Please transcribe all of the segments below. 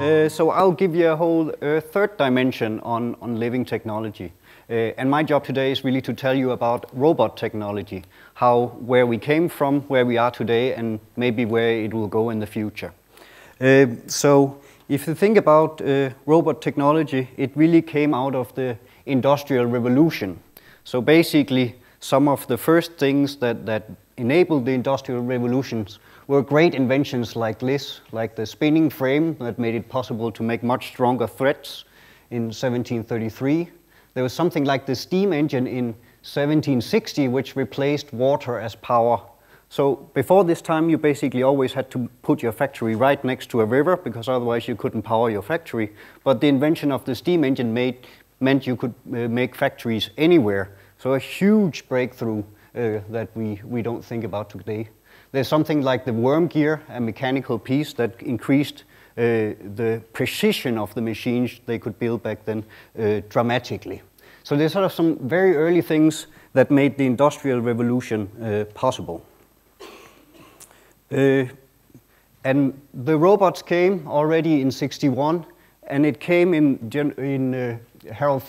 So I'll give you a whole third dimension on living technology. And my job today is really to tell you about robot technology, where we came from, where we are today, and maybe where it will go in the future. So if you think about robot technology, it really came out of the Industrial Revolution. So basically, some of the first things that enabled the Industrial Revolutions were great inventions like this, like the spinning frame that made it possible to make much stronger threads in 1733. There was something like the steam engine in 1760, which replaced water as power. So before this time, you basically always had to put your factory right next to a river, because otherwise you couldn't power your factory. But the invention of the steam engine meant you could make factories anywhere. So a huge breakthrough that we don't think about today. There's something like the worm gear, a mechanical piece that increased the precision of the machines they could build back then dramatically. So there's sort of some very early things that made the Industrial Revolution possible. And the robots came already in '61, and it came in Henry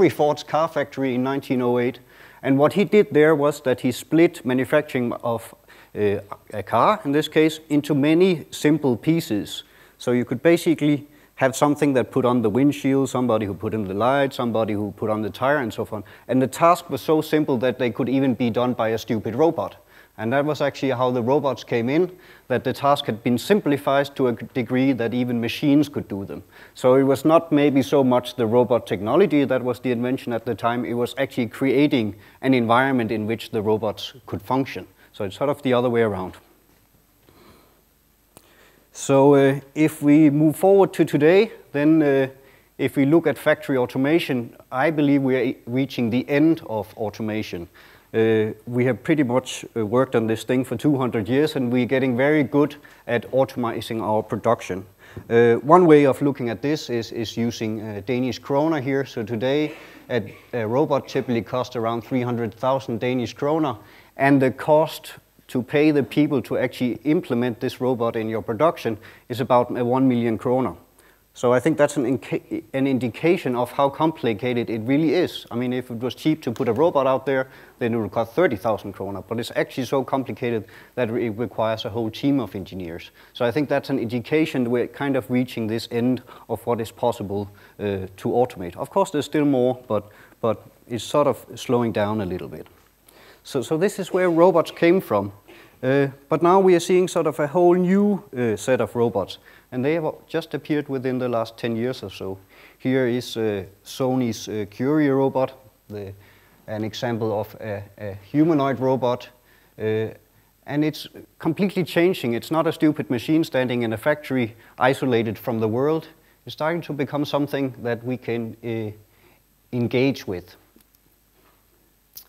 Ford's car factory in 1908. And what he did there was that he split manufacturing of a car, in this case, into many simple pieces. So you could basically have something that put on the windshield, somebody who put in the light, somebody who put on the tire, and so on. And the task was so simple that they could even be done by a stupid robot. And that was actually how the robots came in, that the task had been simplified to a degree that even machines could do them. So it was not maybe so much the robot technology that was the invention at the time, it was actually creating an environment in which the robots could function. So it's sort of the other way around. So if we move forward to today, then if we look at factory automation, I believe we are reaching the end of automation. We have pretty much worked on this thing for 200 years, and we're getting very good at automating our production. One way of looking at this is using Danish kroner here. So today, a robot typically costs around 300,000 Danish kroner, and the cost to pay the people to actually implement this robot in your production is about 1 million kroner. So I think that's an indication of how complicated it really is. I mean, if it was cheap to put a robot out there, then it would cost 30,000 kroner. But it's actually so complicated that it requires a whole team of engineers. So I think that's an indication that we're kind of reaching this end of what is possible to automate. Of course, there's still more, but it's sort of slowing down a little bit. So this is where robots came from. But now we are seeing sort of a whole new set of robots. And they have just appeared within the last 10 years or so. Here is Sony's Curie robot, an example of a humanoid robot. And it's completely changing. It's not a stupid machine standing in a factory isolated from the world. It's starting to become something that we can engage with.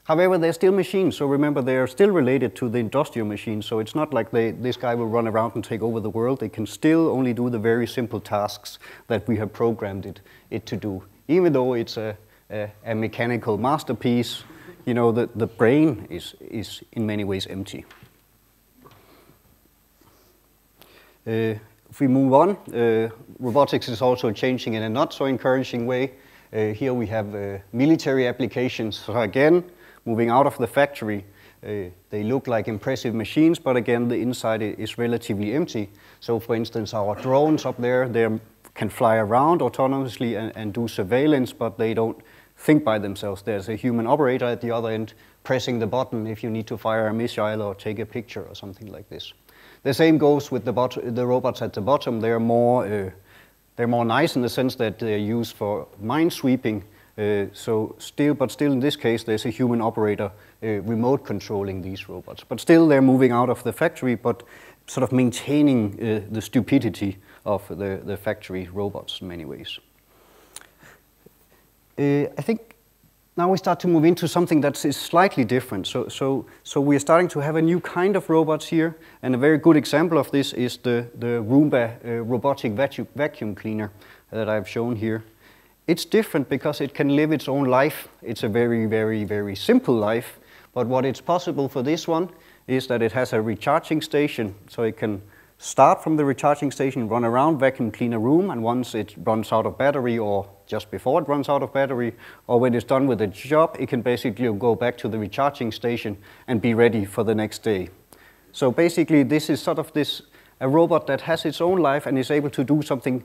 However, they're still machines, so remember they are still related to the industrial machines, so it's not like this guy will run around and take over the world. They can still only do the very simple tasks that we have programmed it to do. Even though it's a mechanical masterpiece, you know, the brain is in many ways empty. If we move on, robotics is also changing in a not so encouraging way. Here we have military applications. So again, moving out of the factory, they look like impressive machines, but again, the inside is relatively empty. So for instance, our drones up there, they can fly around autonomously and do surveillance, but they don't think by themselves. There's a human operator at the other end pressing the button if you need to fire a missile or take a picture or something like this. The same goes with the robots at the bottom. They're more nice in the sense that they're used for mine sweeping. But still in this case, there's a human operator remote controlling these robots. But still they're moving out of the factory, but sort of maintaining the stupidity of the factory robots in many ways. I think now we start to move into something that is slightly different. So we're starting to have a new kind of robots here, and a very good example of this is the Roomba robotic vacuum cleaner that I've shown here. It's different because it can live its own life. It's a very, very, very simple life, but what is possible for this one is that it has a recharging station, so it can start from the recharging station, run around, vacuum clean a room, and once it runs out of battery, or just before it runs out of battery, or when it's done with the job, it can basically go back to the recharging station and be ready for the next day. So basically this is sort of a robot that has its own life and is able to do something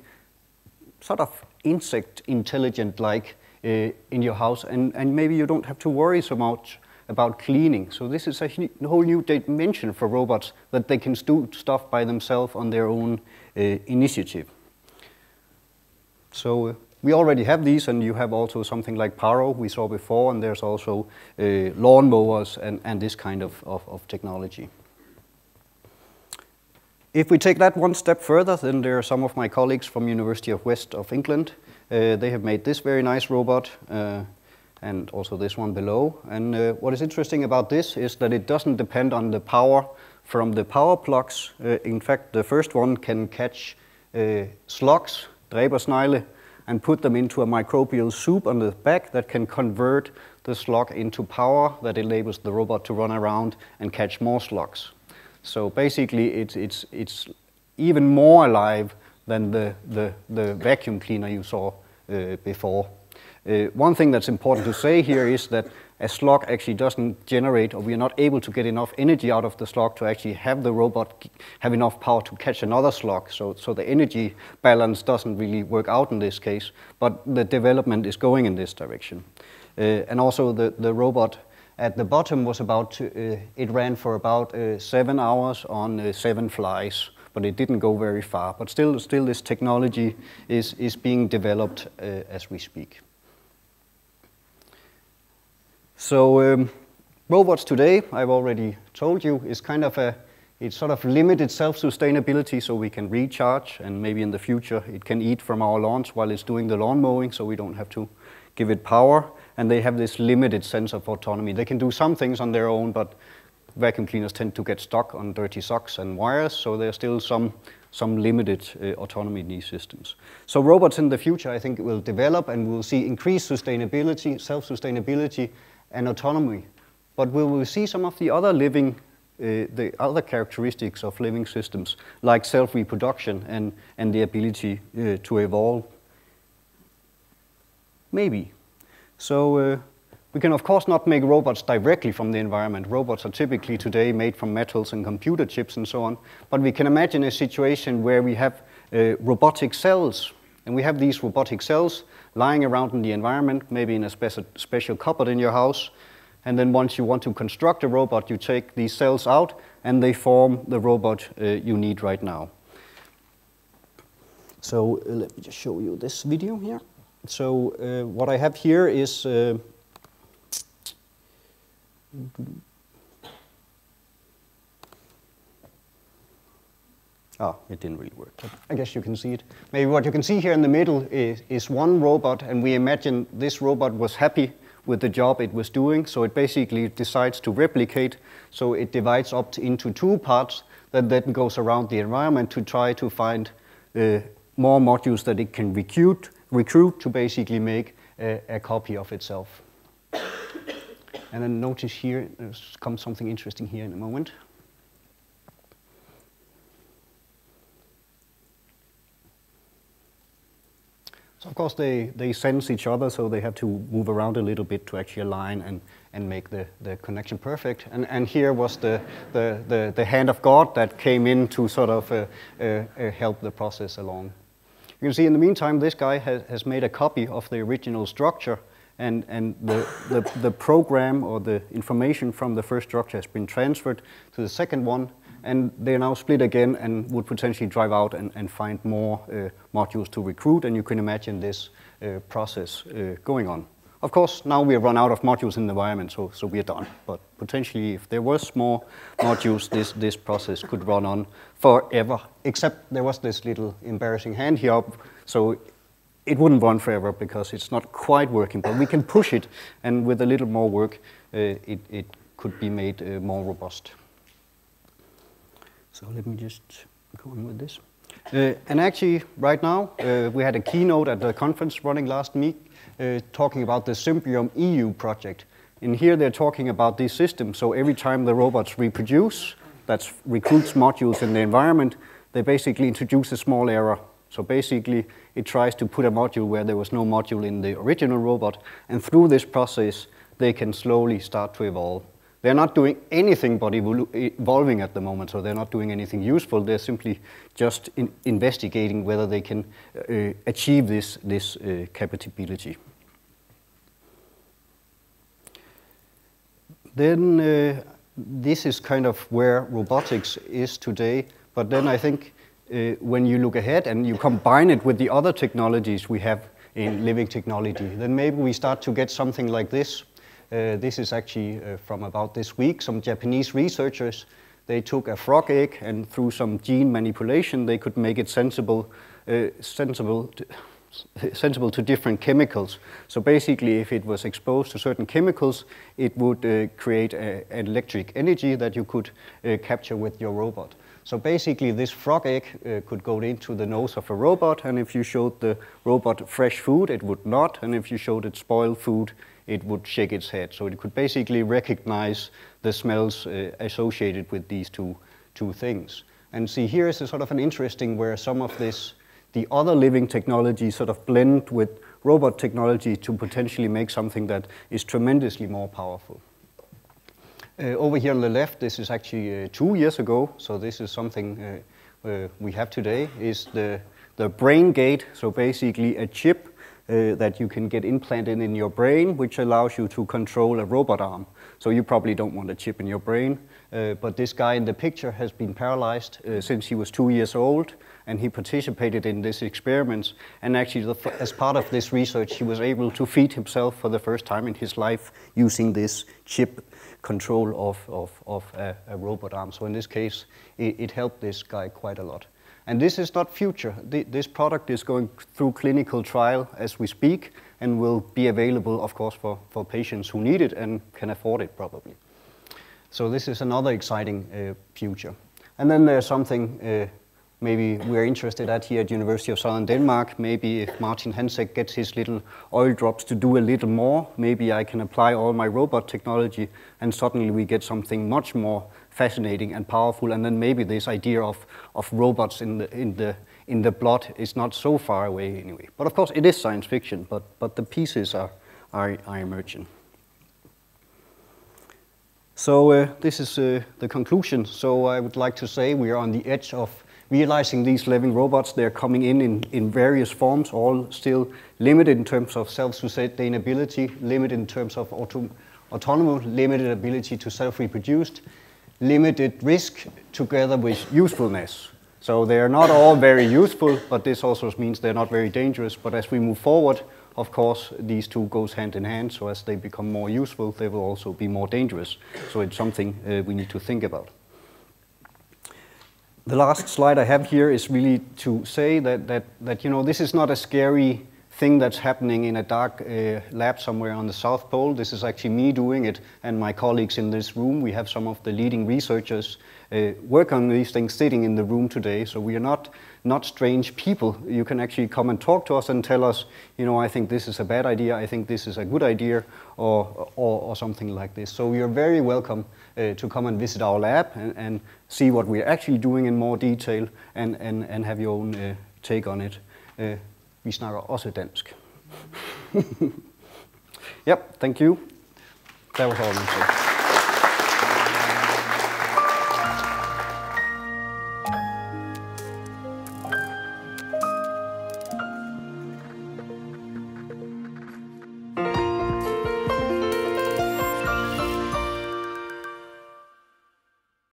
sort of insect intelligent like in your house, and maybe you don't have to worry so much about cleaning. So this is a whole new dimension for robots, that they can do stuff by themselves on their own initiative. So we already have these, and you have also something like Paro we saw before, and there's also lawn mowers and this kind of technology. If we take that one step further, then there are some of my colleagues from University of West of England. They have made this very nice robot, and also this one below. And what is interesting about this is that it doesn't depend on the power from the power plugs. In fact, the first one can catch slugs, dræbersnegle, and put them into a microbial soup on the back that can convert the slug into power that enables the robot to run around and catch more slugs. So basically it's even more alive than the vacuum cleaner you saw before. One thing that's important to say here is that a slug actually doesn't generate, or we are not able to get enough energy out of the slug to actually have the robot have enough power to catch another slug. So the energy balance doesn't really work out in this case, but the development is going in this direction. And also the robot at the bottom was it ran for about 7 hours on 7 flies, but it didn't go very far. But still this technology is being developed as we speak. So robots today, I've already told you, is kind of it's sort of limited self-sustainability, so we can recharge, and maybe in the future it can eat from our lawns while it's doing the lawn mowing, so we don't have to give it power. And they have this limited sense of autonomy. They can do some things on their own, but vacuum cleaners tend to get stuck on dirty socks and wires, so there's still some limited autonomy in these systems. So robots in the future, I think, will develop, and we'll see increased sustainability, self-sustainability, and autonomy. But we will see some of the other the other characteristics of living systems, like self-reproduction and the ability to evolve. Maybe. So we can of course not make robots directly from the environment. Robots are typically today made from metals and computer chips and so on. But we can imagine a situation where we have robotic cells. And we have these robotic cells lying around in the environment, maybe in a special cupboard in your house. And then once you want to construct a robot, you take these cells out and they form the robot you need right now. So let me just show you this video here. So what I have here is it didn't really work. I guess you can see it. Maybe what you can see here in the middle is one robot, and we imagine this robot was happy with the job it was doing, so it basically decides to replicate. So it divides up into 2 parts that then goes around the environment to try to find more modules that it can recruit to basically make a copy of itself. And then notice here, there's comes something interesting here in a moment. So of course they sense each other, so they have to move around a little bit to actually align and make the connection perfect. And here was the hand of God that came in to sort of help the process along. You can see in the meantime this guy has made a copy of the original structure, and the program or the information from the first structure has been transferred to the second one, and they are now split again and would potentially drive out and find more modules to recruit, and you can imagine this process going on. Of course, now we have run out of modules in the environment, so we are done. But potentially, if there was more modules, this process could run on forever, except there was this little embarrassing hand here up, so it wouldn't run forever because it's not quite working, but we can push it, and with a little more work, it could be made more robust. So let me just go on with this. And actually, right now, we had a keynote at the conference running last week talking about the Symbiom EU project. And here they're talking about this system. So every time the robots reproduce, that recruits modules in the environment, they basically introduce a small error. So basically, it tries to put a module where there was no module in the original robot, and through this process, they can slowly start to evolve. They're not doing anything but evolving at the moment, so they're not doing anything useful. They're simply just investigating whether they can achieve this capability. Then this is kind of where robotics is today, but then I think when you look ahead and you combine it with the other technologies we have in living technology, then maybe we start to get something like this. This is actually from about this week. Some Japanese researchers, they took a frog egg, and through some gene manipulation, they could make it sensible to different chemicals. So basically, if it was exposed to certain chemicals, it would create an electric energy that you could capture with your robot. So basically, this frog egg could go into the nose of a robot, and if you showed the robot fresh food, it would not, and if you showed it spoiled food, it would shake its head. So it could basically recognize the smells associated with these two things. And see, here is a sort of an interesting where some of the other living technology sort of blend with robot technology to potentially make something that is tremendously more powerful. Over here on the left, this is actually 2 years ago, so this is something we have today, is the brain gate, so basically a chip that you can get implanted in your brain, which allows you to control a robot arm. So you probably don't want a chip in your brain, but this guy in the picture has been paralyzed since he was 2 years old, and he participated in this experiment, and actually as part of this research he was able to feed himself for the first time in his life using this chip control of a robot arm. So in this case it helped this guy quite a lot. And this is not future. This product is going through clinical trial as we speak and will be available, of course, for patients who need it and can afford it probably. So this is another exciting future. And then there's something maybe we're interested at here at University of Southern Denmark. Maybe if Martin Hansek gets his little oil drops to do a little more, maybe I can apply all my robot technology and suddenly we get something much more fascinating and powerful, and then maybe this idea of robots in the blood is not so far away anyway. But of course it is science fiction, but the pieces are emerging. So this is the conclusion. So I would like to say we are on the edge of realizing these living robots. They're coming in various forms, all still limited in terms of self-sustainability, limited in terms of autonomy, limited ability to self-reproduce, limited risk together with usefulness. So they are not all very useful, but this also means they're not very dangerous. But as we move forward, of course, these two goes hand in hand. So as they become more useful, they will also be more dangerous. So it's something we need to think about. The last slide I have here is really to say that you know, this is not a scary thing that's happening in a dark lab somewhere on the South Pole. This is actually me doing it, and my colleagues in this room. We have some of the leading researchers work on these things sitting in the room today. So we are not strange people. You can actually come and talk to us and tell us, you know, I think this is a bad idea, I think this is a good idea, or something like this. So you're very welcome to come and visit our lab and see what we're actually doing in more detail and have your own take on it. Vi snakker også dansk. Yep, thank you. That was all.